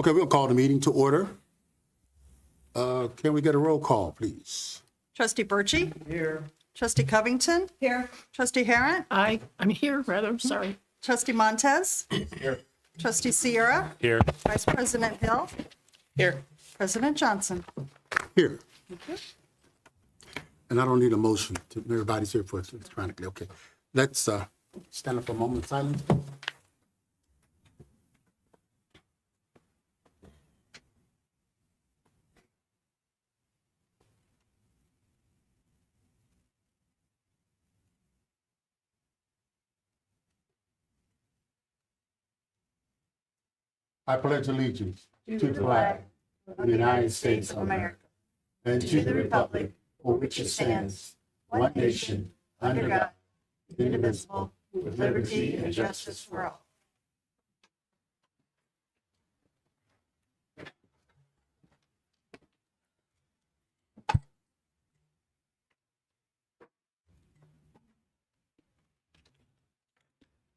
Okay, we'll call the meeting to order. Can we get a roll call, please? Trustee Birchie? Here. Trustee Covington? Here. Trustee Harrent? I'm here, rather, sorry. Trustee Montez? Here. Trustee Sierra? Here. Vice President Hill? Here. President Johnson? Here. And I don't need a motion. Everybody's here for it electronically. Okay. Let's stand up for a moment of silence. I pledge allegiance to the flag of the United States of America and to the republic for which it stands, one nation, under God, indivisible, with liberty and justice for all.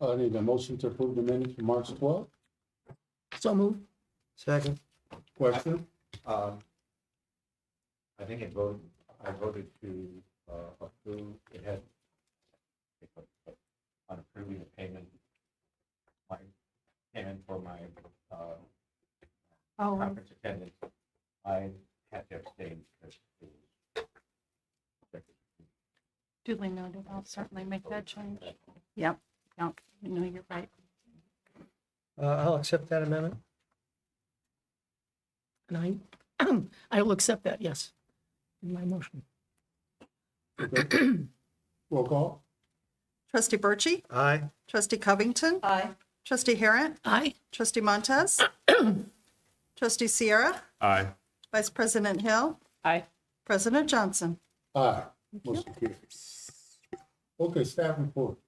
I need a motion to approve the minutes for March 12th. So moved. Second. Question? I think I voted to approve, it had, on approving the payment, my payment for my conference attendance, I had to abstain because it was. Duly noted. I'll certainly make that change. Yep. Yep. No, you're right. I'll accept that amendment. And I will accept that, yes, in my motion. Roll call? Trustee Birchie? Aye. Trustee Covington? Aye. Trustee Harrent? Aye. Trustee Montez? Trustee Sierra? Aye. Vice President Hill? Aye. President Johnson? Aye. Motion carries. Okay, staff reports.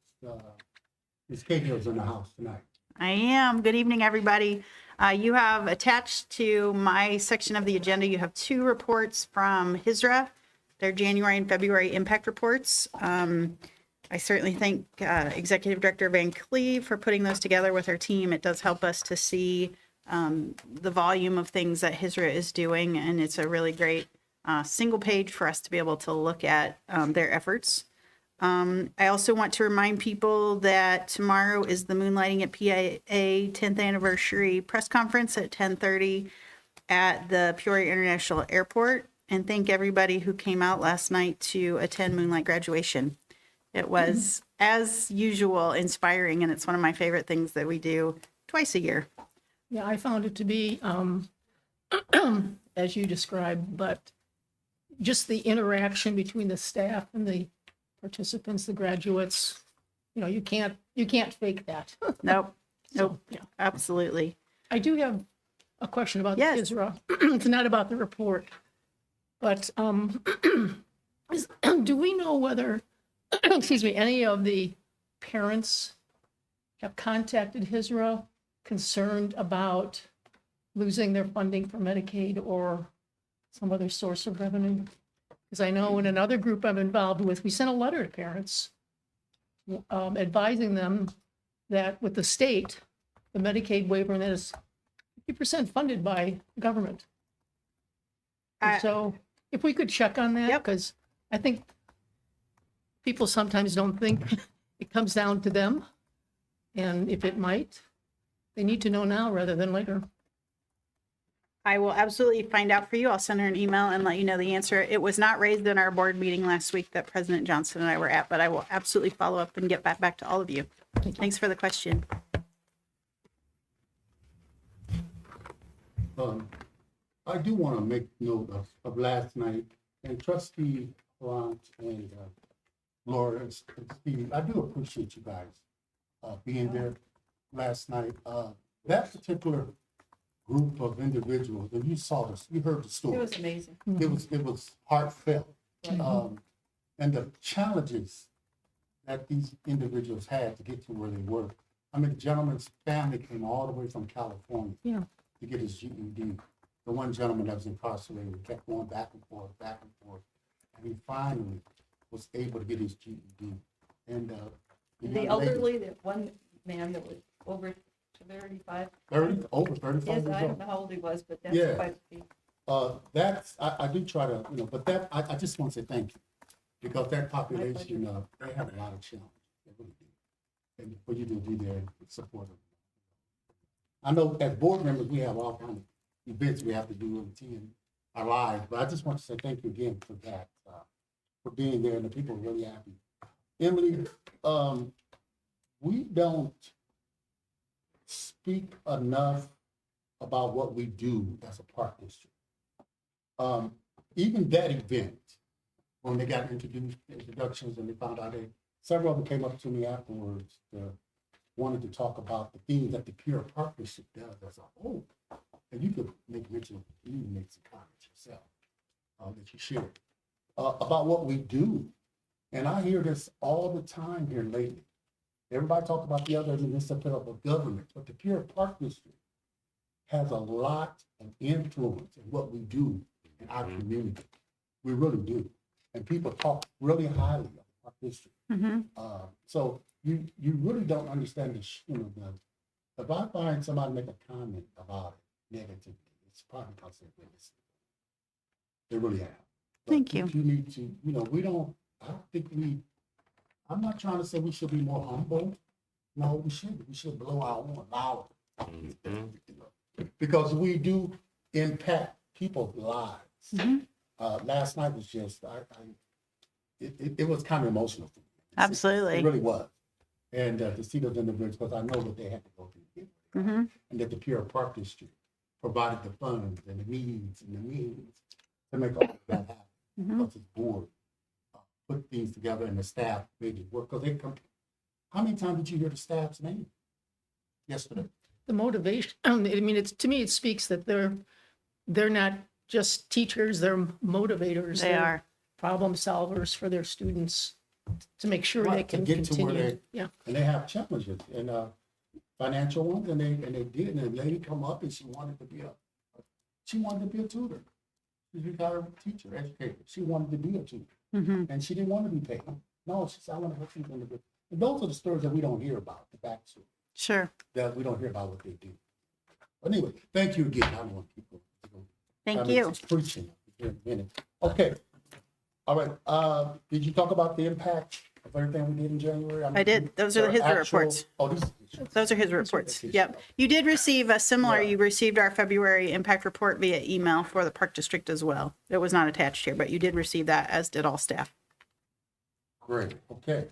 Ms. Cahill's in the house tonight. I am. Good evening, everybody. You have attached to my section of the agenda, you have two reports from HISRA, their January and February impact reports. I certainly thank Executive Director Van Cleve for putting those together with her team. It does help us to see the volume of things that HISRA is doing, and it's a really great single page for us to be able to look at their efforts. I also want to remind people that tomorrow is the Moonlighting at PIA 10th anniversary press conference at 10:30 at the Peoria International Airport. And thank everybody who came out last night to attend Moonlight graduation. It was, as usual, inspiring, and it's one of my favorite things that we do twice a year. Yeah, I found it to be, as you described, but just the interaction between the staff and the participants, the graduates, you can't fake that. Nope, So, yeah. absolutely. I do have a question about the Yes. ISRA. It's not about the report, but do we know whether, excuse me, any of the parents have contacted HISRA concerned about losing their funding for Medicaid or some other source of revenue? Because I know in another group I'm involved with, we sent a letter to parents advising them that with the state, the Medicaid waiver, and that is 50% funded by government. And so if we could check on that, Yep. because I think people sometimes don't think it comes down to them. And if it might, they need to know now rather than later. I will absolutely find out for you. I'll send her an email and let you know the answer. It was not raised in our board meeting last week that President Johnson and I were at, but I will absolutely follow up and get back to all of you. Thanks for the question. I do want to make note of last night, and Trustee Grant and Laura and Steve, I do appreciate you guys being there last night. That particular group of individuals, and you saw this, you heard the story. It was amazing. It was heartfelt. And the challenges that these individuals had to get to where they were. I mean, the gentleman's family came all the way from California Yeah. to get his GED. The one gentleman that was incarcerated kept going back and forth, and he finally was able to get his GED. And The young lady- elderly, that one man that was over to 35. 30, over 35 Yes, years I don't old. know how old he was, but that's Yeah. quite a feat. I do try to, but I just want to say thank you. Because that population, they have a lot of challenges. They really do. And for you to be there and support them. I know as board members, we have all kinds of events we have to do in our lives, but I just want to say thank you again for that, for being there, and the people are really happy. Emily, we don't speak enough about what we do as a park district. Even that event, when they got introductions and they found out several of them came up to me afterwards, wanted to talk about the things that the Peoria Park District does as a whole. And you could make mention, you can make some comments yourself, that you shared, about what we do. And I hear this all the time here lately. Everybody talks about the other municipal government, but the Peoria Park District has a lot of influence in what we do in our community. We really do. And people talk really highly of our district. So you really don't understand if I find somebody make a comment about it negatively, it's probably because they're really listening. They really have. But Thank you. You need to, I'm not trying to say we should be more humble. No, we shouldn't. We should blow our own loud. Because we do impact people's lives. Last night was just, it was kind of emotional for me. Absolutely. It really was. And to see those individuals, because I know what they had to go through. And that the Peoria Park District provided the funds and the needs and the means to make all of that happen. Because the board put things together and the staff made it work. Because they come. How many times did you hear the staff's name yesterday? The motivation, I mean, to me, it speaks that they're not just teachers, they're motivators. They They're are. problem solvers for their students to make sure they Right, to can get to where continue. Yeah. And they have challenges and financial ones, and they did. And the lady come up and she wanted to be a tutor. She's a retired teacher, educator. She wanted to be a tutor, and she didn't want to be paid. No, she said, "I want to help these individuals." And those are the stories that we don't hear about. The backstory Sure. that we don't hear about what they do. But anyway, thank you again. I don't want people. Thank you. It's preaching here in a minute. Okay. All right. Did you talk about the impact of everything we did in January? I did. Those are his reports. Oh, these. Those are his reports. Yep. You did receive a similar, Yeah. you received our February impact report via email for the Park District as well. It was not attached here, but you did receive that, as did all staff. Great. Okay.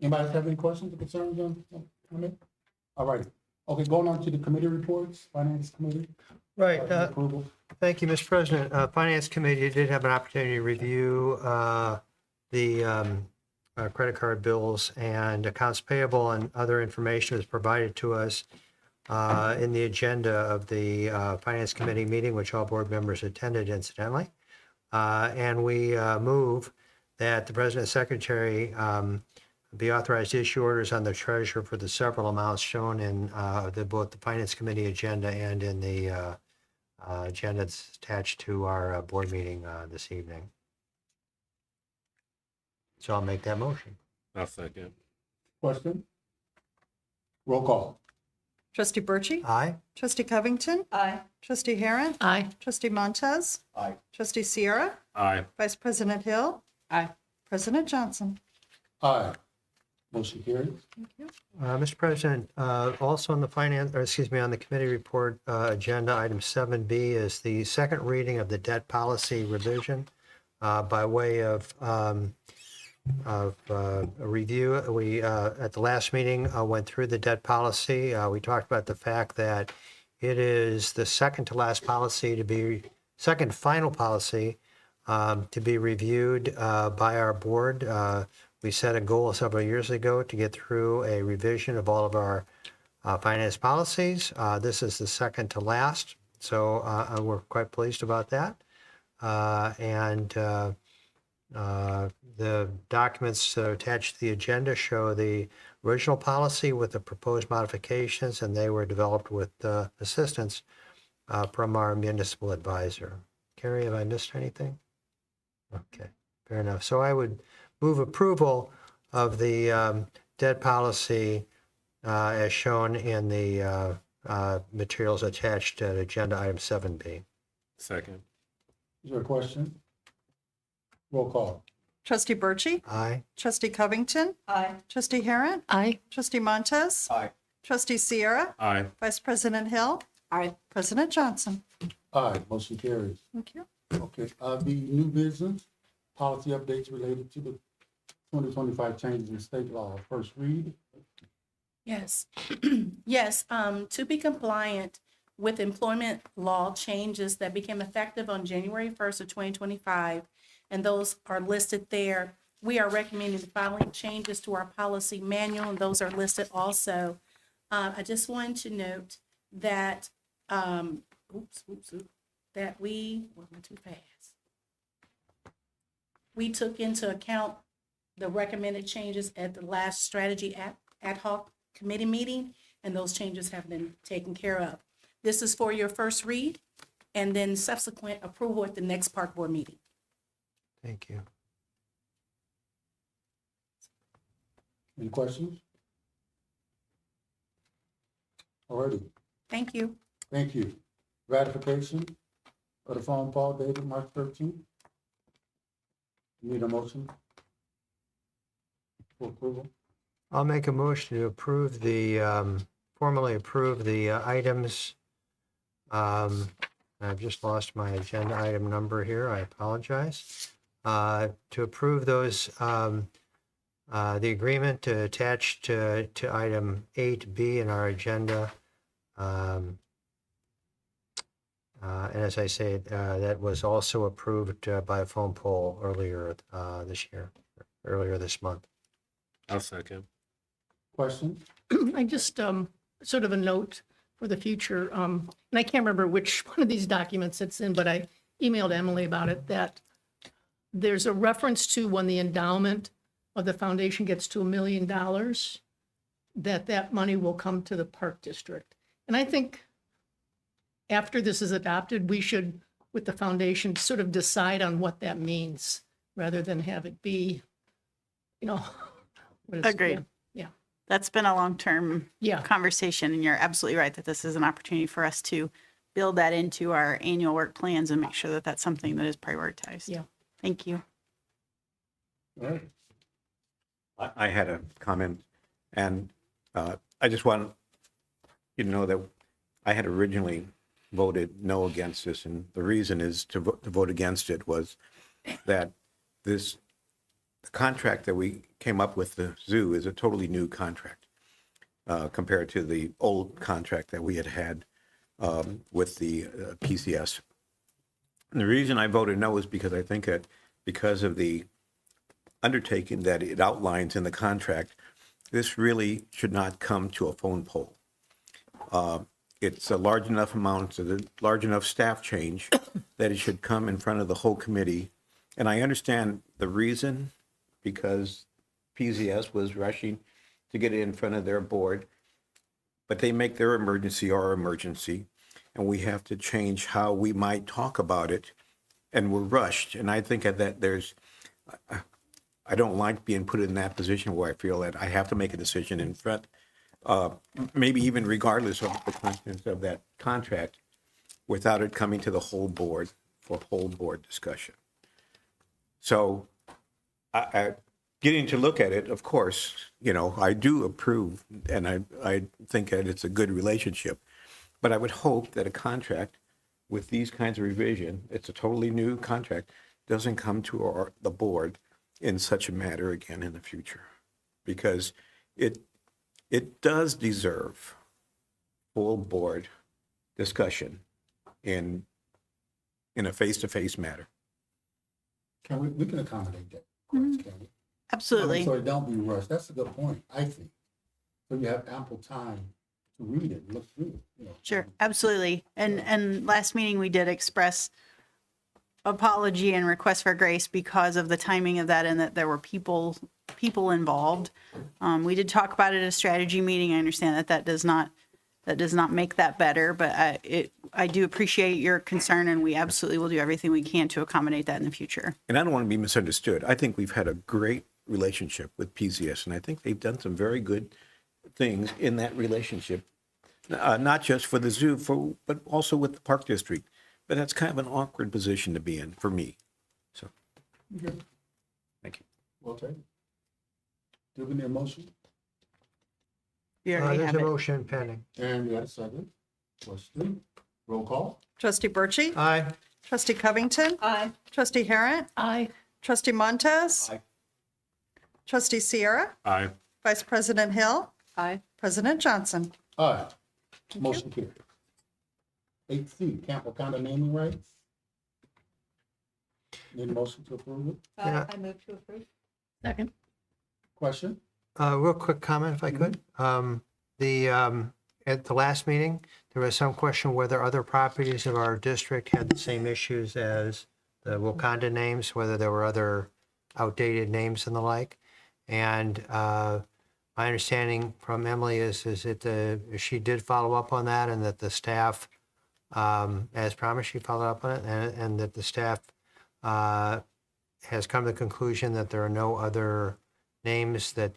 Anybody have any questions or concerns on it? All right. Okay, going on to the committee reports, Finance Committee. Right. Approval. Thank you, Mr. President. Finance Committee did have an opportunity to review the credit card bills and accounts payable, and other information was provided to us in the agenda of the Finance Committee meeting, which all board members attended incidentally. And we move that the President and Secretary be authorized to issue orders on the treasurer for the several amounts shown in both the Finance Committee agenda and in the agenda that's attached to our board meeting this evening. So I'll make that motion. I'll second. Question? Roll call. Trustee Birchey? Aye. Trustee Covington? Aye. Trustee Harron? Aye. Trustee Montez? Aye. Trustee Sierra? Aye. Vice President Hill? Aye. President Johnson? Aye. Motion carries. Mr. President, also on the on the committee report agenda, item 7B is the second reading of the debt policy revision. By way of a review, we at the last meeting went through the debt policy. We talked about the fact that it is the second final policy to be reviewed by our board. We set a goal several years ago to get through a revision of all of our finance policies. This is the second to last, so we're quite pleased about that. And the documents attached to the agenda show the original policy with the proposed modifications, and they were developed with assistance from our municipal advisor. Carrie, have I missed anything? Okay, fair enough. So I would move approval of the debt policy as shown in the materials attached to agenda item 7B. Second. Is there a question? Roll call. Trustee Birchey, Aye. Trustee Covington, Aye. Trustee Harrod, Aye. Trustee Montez, Aye. Trustee Sierra, Aye. Vice President Hill, Aye. President Johnson. Aye, motion carries. Thank you. Okay, the new business, policy updates related to the 2025 changes in state law. First read. Yes, yes, to be compliant with employment law changes that became effective on January 1st of 2025, and those are listed there. We are recommending the following changes to our policy manual, and those are listed also. I just wanted to note that, that we went too fast. We took into account the recommended changes at the last strategy ad hoc committee meeting, and those changes have been taken care of. This is for your first read and then subsequent approval at the next park board meeting. Thank you. Any questions? Alrighty, Thank you. thank you. Ratification of the phone call dated March 13th. Need a motion for approval? I'll make a motion to approve the, formally approve the items. I've just lost my agenda item number here. I apologize. To approve those, the agreement attached to item 8B in our agenda. And as I say, that was also approved by a phone poll earlier earlier this month. I'll second. Question? I just, sort of a note for the future, and I can't remember which one of these documents it's in, but I emailed Emily about it, that there's a reference to when the endowment of the foundation gets to $1 million, that money will come to the park district. And I think after this is adopted, we should, with the foundation, sort of decide on what that means, rather than have it be, what is- Agreed. Yeah, That's been a long-term yeah. conversation, and you're absolutely right that this is an opportunity for us to build that into our annual work plans and make sure that that's something that is prioritized. Yeah. Thank you. All right. I had a comment, and I just want you to know that I had originally voted no against this, and the reason is to vote against it was that the contract that we came up with the zoo is a totally new contract compared to the old contract that we had with the PCS. And the reason I voted no is because I think that because of the undertaking that it outlines in the contract, this really should not come to a phone poll. It's a large enough amount, a large enough staff change that it should come in front of the whole committee. And I understand the reason, because PZS was rushing to get it in front of their board, but they make their emergency our emergency, and we have to change how we might talk about it, and we're rushed. And I think that I don't like being put in that position where I feel that I have to make a decision in front, maybe even regardless of the contents of that contract, without it coming to the whole board for whole board discussion. So getting to look at it, of course, I do approve, and I think that it's a good relationship, but I would hope that a contract with these kinds of revision, it's a totally new contract, doesn't come to the board in such a matter again in the future, because it does deserve full board discussion in a face-to-face matter. We can accommodate that, of course, can we? Absolutely. So it don't be rushed. That's a good point, I think. So you have ample time to read it, look through it, Sure, absolutely. And last meeting, we did express apology and request for grace because of the timing of that and that there were people involved. We did talk about it at a strategy meeting. I understand that does not make that better, but I do appreciate your concern, and we absolutely will do everything we can to accommodate that in the future. And I don't want to be misunderstood. I think we've had a great relationship with PCS, and I think they've done some very good things in that relationship, not just for the zoo, but also with the park district. But that's kind of an awkward position to be in for me. So, Okay, thank you. well taken. Do we need a motion? You already There's have a it. motion pending. And we got a second. Question, roll call. Trustee Burchey. Aye. Trustee Covington. Aye. Trustee Harrent. Aye. Trustee Montez. Aye. Trustee Sierra. Aye. Vice President Hill. Aye. President Johnson. Aye. Motion carries. 8C, Campbell County naming rights. Need a motion to approve it? Yeah. I move to approve. Second. Question? Real quick comment, if I could. At the last meeting, there was some question whether other properties of our district had the same issues as the Wakanda names, whether there were other outdated names and the like. And my understanding from Emily is that she did follow up on that, and that the staff, as promised, she followed up on it, and that the staff has come to the conclusion that there are no other names that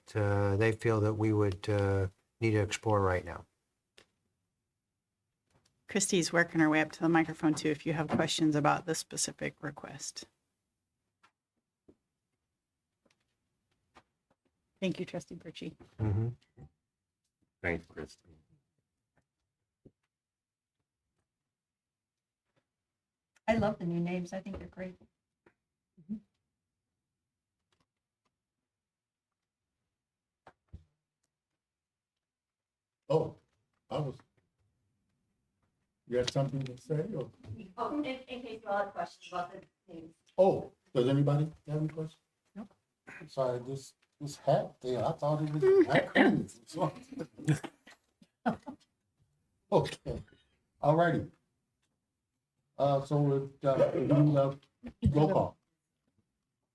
they feel that we would need to explore right now. Christie's working her way up to the microphone too, if you have questions about the specific request. Thank you, Trustee Burchey. Mhm. Thanks, Kristen. I love the new names. I think they're great. Oh, you had something to say? Or, Oh, in case you all have questions about the names. oh, does anybody have any questions? No. I'm sorry, this hat there, I thought it was raccoons. Okay, all righty. So roll call.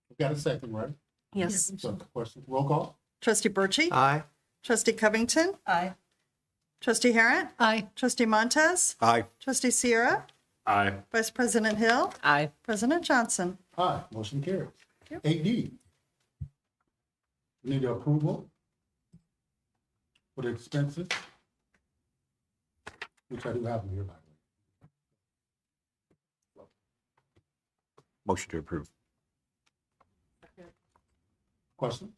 We got a second, right? Yes. So question, roll call? Trustee Burchey. Aye. Trustee Covington. Aye. Trustee Harrent. Aye. Trustee Montez. Aye. Trustee Sierra. Aye. Vice President Hill. Aye. President Johnson. Aye, motion carries. 8D. Need approval for the expenses, which I do have them here, by the way. Motion to approve. Question?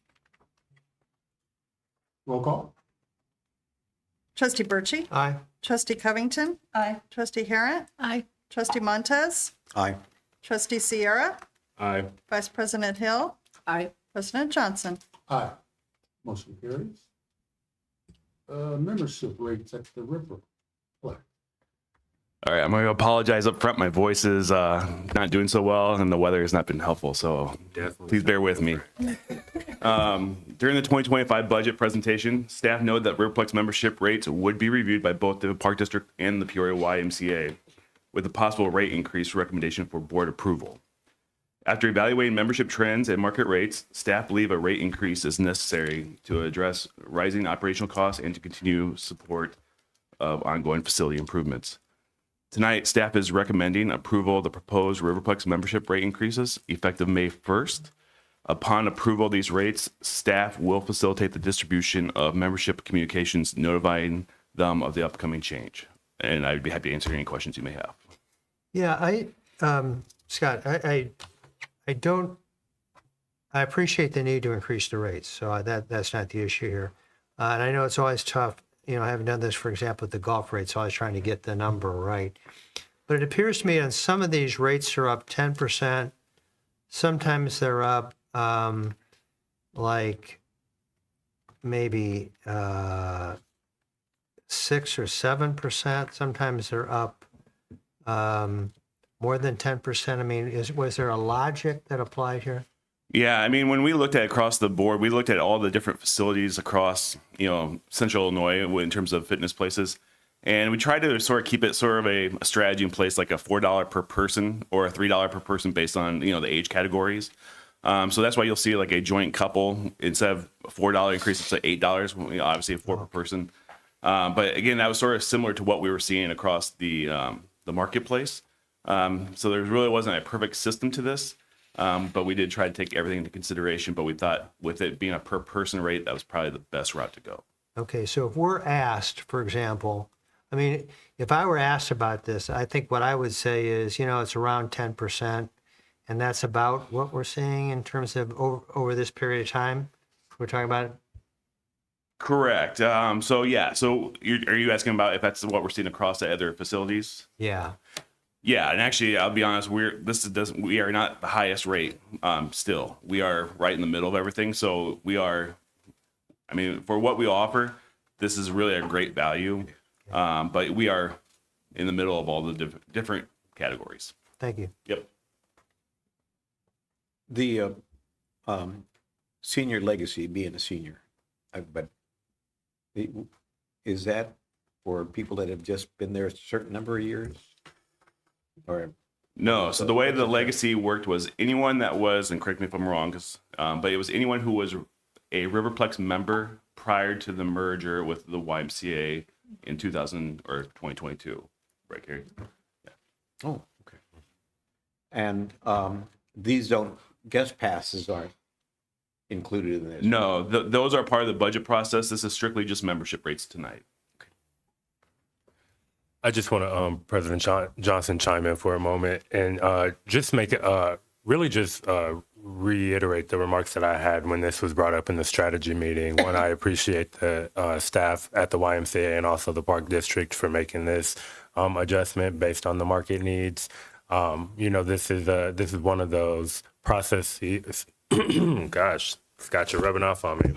Roll call? Trustee Burchey. Aye. Trustee Covington. Aye. Trustee Harrent. Aye. Trustee Montez. Aye. Trustee Sierra. Aye. Vice President Hill. Aye. President Johnson. Aye. Motion carries. Membership rates at the river. What? All right, I'm going to apologize up front. My voice is not doing so well, and the weather has not been helpful, so Definitely. please bear with me. During the 2025 budget presentation, staff noted that Riverplex membership rates would be reviewed by both the Park District and the Peoria YMCA, with a possible rate increase recommendation for board approval. After evaluating membership trends and market rates, staff believe a rate increase is necessary to address rising operational costs and to continue support of ongoing facility improvements. Tonight, staff is recommending approval of the proposed Riverplex membership rate increases effective May 1st. Upon approval of these rates, staff will facilitate the distribution of membership communications notifying them of the upcoming change. And I'd be happy to answer any questions you may have. Yeah, Scott, I appreciate the need to increase the rates, so that's not the issue here. And I know it's always tough, having done this, for example, with the golf rates, always trying to get the number right. But it appears to me on some of these rates are up 10%. Sometimes they're up like maybe 6 or 7%. Sometimes they're up more than 10%. I mean, was there a logic that applied here? Yeah, I mean, when we looked at across the board, we looked at all the different facilities across, Central Illinois in terms of fitness places. And we tried to sort of keep it sort of a strategy in place, like a $4 per person or a $3 per person based on, the age categories. So that's why you'll see like a joint couple, instead of a $4 increase, it's $8, obviously a 4 per person. But again, that was sort of similar to what we were seeing across the marketplace. So there really wasn't a perfect system to this. But we did try to take everything into consideration, but we thought with it being a per person rate, that was probably the best route to go. Okay, so if we're asked, for example, I mean, if I were asked about this, I think what I would say is, it's around 10%. And that's about what we're seeing in terms of over this period of time. We're talking about, Correct. So yeah. So are you asking about if that's what we're seeing across the other facilities? yeah. Yeah, and actually, I'll be honest. We are not the highest rate. Still, we are right in the middle of everything. So we are. I mean, for what we offer, this is really a great value. But we are in the middle of all the different categories. Thank you. Yep. The senior legacy, being a senior, but is that for people that have just been there a certain number of years? Or No. So the way the legacy worked was anyone that was, and correct me if I'm wrong, but it was anyone who was a Riverplex member prior to the merger with the YMCA in 2000 or 2022. Right, Gary? Oh, okay. And these guest passes aren't included in this? No, those are part of the budget process. This is strictly just membership rates tonight. I just want to, President Johnson, chime in for a moment and just make it really just reiterate the remarks that I had when this was brought up in the strategy meeting. One, I appreciate the staff at the YMCA and also the Park District for making this adjustment based on the market needs. This is one of those processes. Gosh, Scott, you're rubbing off on me.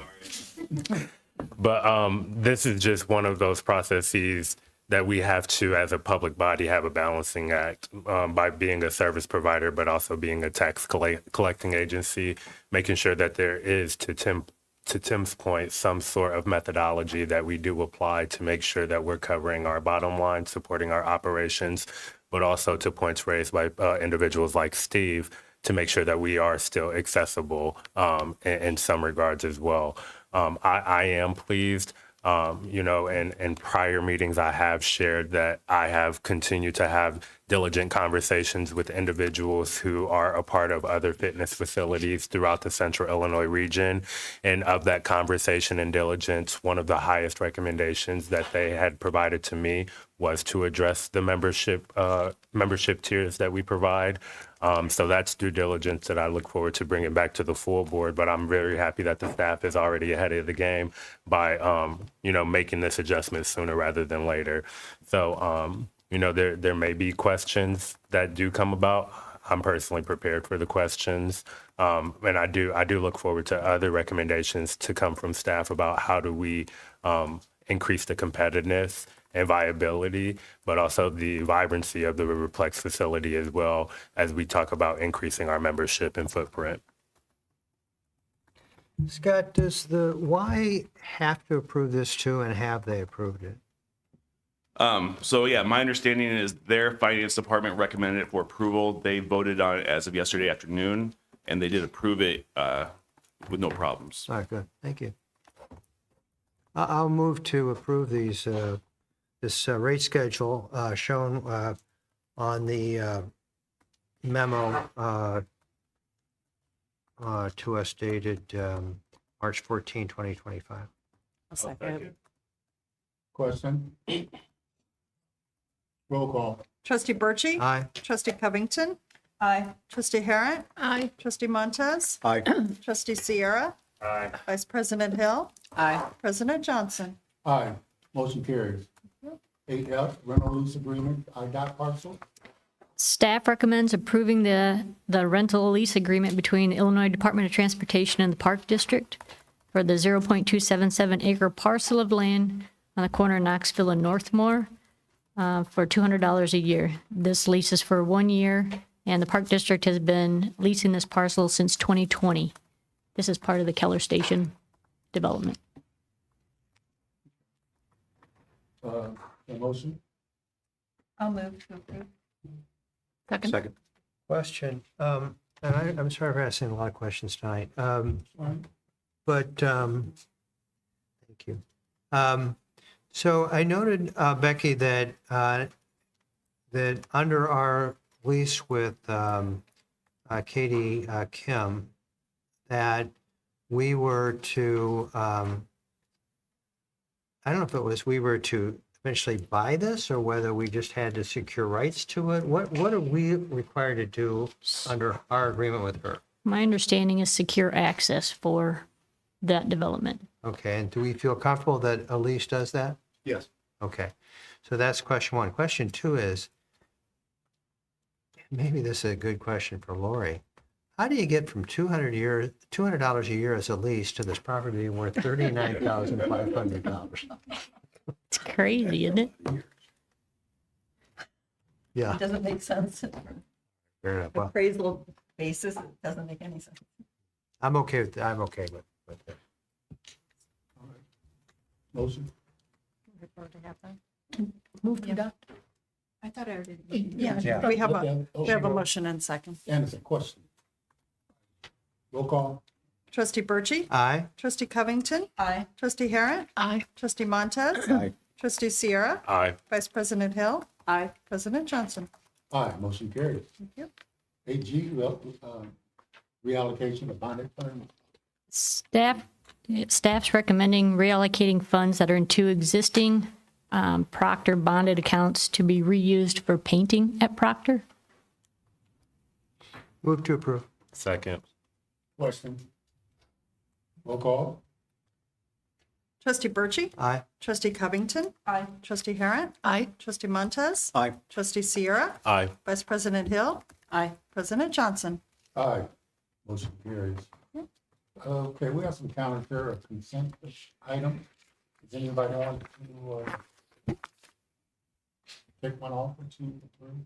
But this is just one of those processes that we have to, as a public body, have a balancing act by being a service provider, but also being a tax collecting agency, making sure that there is, to Tim's point, some sort of methodology that we do apply to make sure that we're covering our bottom line, supporting our operations, but also to points raised by individuals like Steve, to make sure that we are still accessible in some regards as well. I am pleased. In prior meetings, I have shared that I have continued to have diligent conversations with individuals who are a part of other fitness facilities throughout the Central Illinois region. And of that conversation and diligence, one of the highest recommendations that they had provided to me was to address the membership tiers that we provide. So that's due diligence that I look forward to bringing back to the full board. But I'm very happy that the staff is already ahead of the game by, making this adjustment sooner rather than later. So, there may be questions that do come about. I'm personally prepared for the questions. And I do look forward to other recommendations to come from staff about how do we increase the competitiveness and viability, but also the vibrancy of the Riverplex facility as well as we talk about increasing our membership and footprint. Scott, does the Y have to approve this too, and have they approved it? So yeah, my understanding is their finance department recommended it for approval. They voted on it as of yesterday afternoon, and they did approve it with no problems. All right, good. Thank you. I'll move to approve this rate schedule shown on the memo to us dated March 14, 2025. A second. Question? Roll call. Trustee Burchey. Aye. Trustee Covington. Aye. Trustee Harrod. Aye. Trustee Montez. Aye. Trustee Sierra. Aye. Vice President Hill. Aye. President Johnson. Aye. Motion carries. 8F, rental lease agreement, IDOT parcel. Staff recommends approving the rental lease agreement between Illinois Department of Transportation and the Park District for the 0.277 acre parcel of land on the corner of Knoxville and Northmore for $200 a year. This lease is for 1 year, and the Park District has been leasing this parcel since 2020. This is part of the Keller Station development. A motion? I'll move to approve. Second. Second. Question, and I'm sorry for asking a lot of questions tonight, but thank you. So I noted, Becky, that that under our lease with Katie Kim, that we were to I don't know if it was we were to eventually buy this or whether we just had to secure rights to it. What are we required to do under our agreement with her? My understanding is secure access for that development. Okay, and do we feel comfortable that Elise does that? Yes. Okay, so that's question one. Question two is, maybe this is a good question for Lori. How do you get from $200 a year as a lease to this property being worth $39,500? It's crazy, isn't it? Yeah, It doesn't make sense. fair enough. Well, Appraisal basis, it doesn't make any sense. I'm okay with it. Motion? Move to adopt. I thought I already. Yeah. We have Okay. a motion and second. Anderson, question. Roll call. Trustee Birchey. Aye. Trustee Covington. Aye. Trustee Harrod. Aye. Trustee Montez. Aye. Trustee Sierra. Aye. Vice President Hill. Aye. President Johnson. Aye, motion carries. Thank you. 8G, reallocation of bonded funds. Staff's recommending reallocating funds that are in two existing Proctor bonded accounts to be reused for painting at Proctor. Move to approve. Second. Question. Roll call. Trustee Birchey. Aye. Trustee Covington. Aye. Trustee Harrod. Aye. Trustee Montez. Aye. Trustee Sierra. Aye. Vice President Hill. Aye. President Johnson. Aye. Motion carries. Okay, we have some calendar of consent item. Does anybody want to take one off or two or three?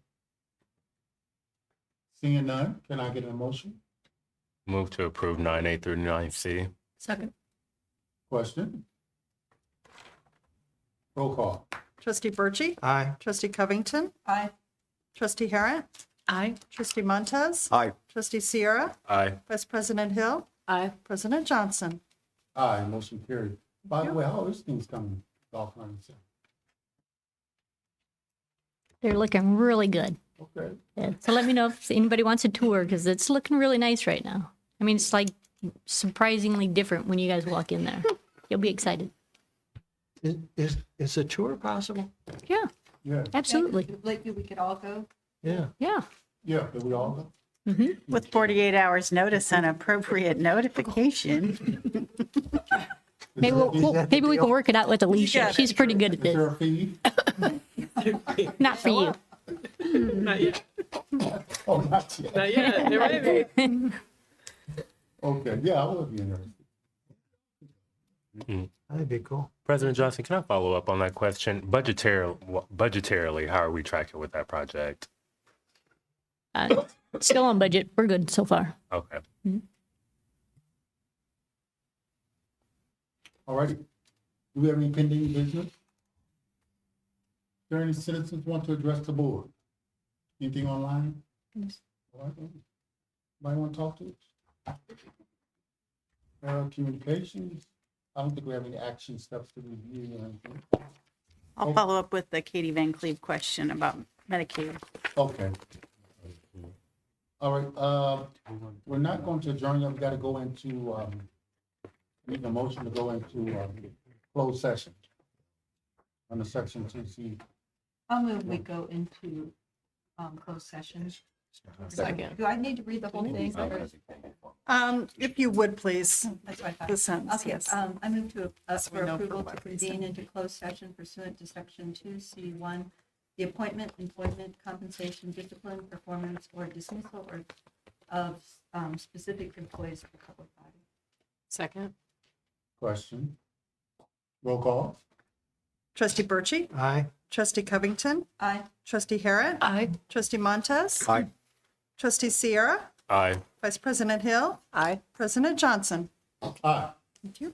Seeing none, can I get a motion? Move to approve 9A through 9C. Second. Question? Roll call. Trustee Birchey. Aye. Trustee Covington. Aye. Trustee Harrod. Aye. Trustee Montez. Aye. Trustee Sierra. Aye. Vice President Hill. Aye. President Johnson. Aye, motion carried. By the way, how are these things coming? Golf lines? They're looking really good. Okay. Yeah. So let me know if anybody wants a tour because it's looking really nice right now. I mean, it's like surprisingly different when you guys walk in there. You'll be excited. Is a tour possible? Yeah, Yeah, absolutely. Maybe we could all go. Yeah. Yeah. yeah, did we all go? With 48 hours notice and appropriate notification. Maybe maybe we can work it out with Alicia. She's pretty good at Is there this. a fee? Not for you. Not yet. Oh, not yet. Not yet. There might be. Okay, yeah, I would be interested. That'd be cool. President Johnson, can I follow up on that question? Budgetarily, how are we tracking with that project? Still on budget. We're good so far. Okay. All righty. Do we have any pending business? Is there any citizens want to address the board? Anything online? All right, anybody want to talk to us? Communications? I don't think we have any action steps to review or anything. I'll follow up with the Katie Van Cleve question about Medicaid. Okay. All right, we're not going to adjourn yet. We got to go into, need a motion to go into, closed session. Under section 2C. I'll move we go into closed session. Second. Do I need to read the whole thing? If you would, please. That's what I thought. The sentence, Okay, yes. I move to, we for know for approval to what reason. convene into closed session pursuant to section 2C1, the appointment, employment, compensation, discipline, performance, or dismissal or of specific employees of the public body. Second. Question. Roll call. Trustee Birchey. Aye. Trustee Covington. Aye. Trustee Harrod. Aye. Trustee Montez. Aye. Trustee Sierra. Aye. Vice President Hill. Aye. President Johnson. Aye. Thank you.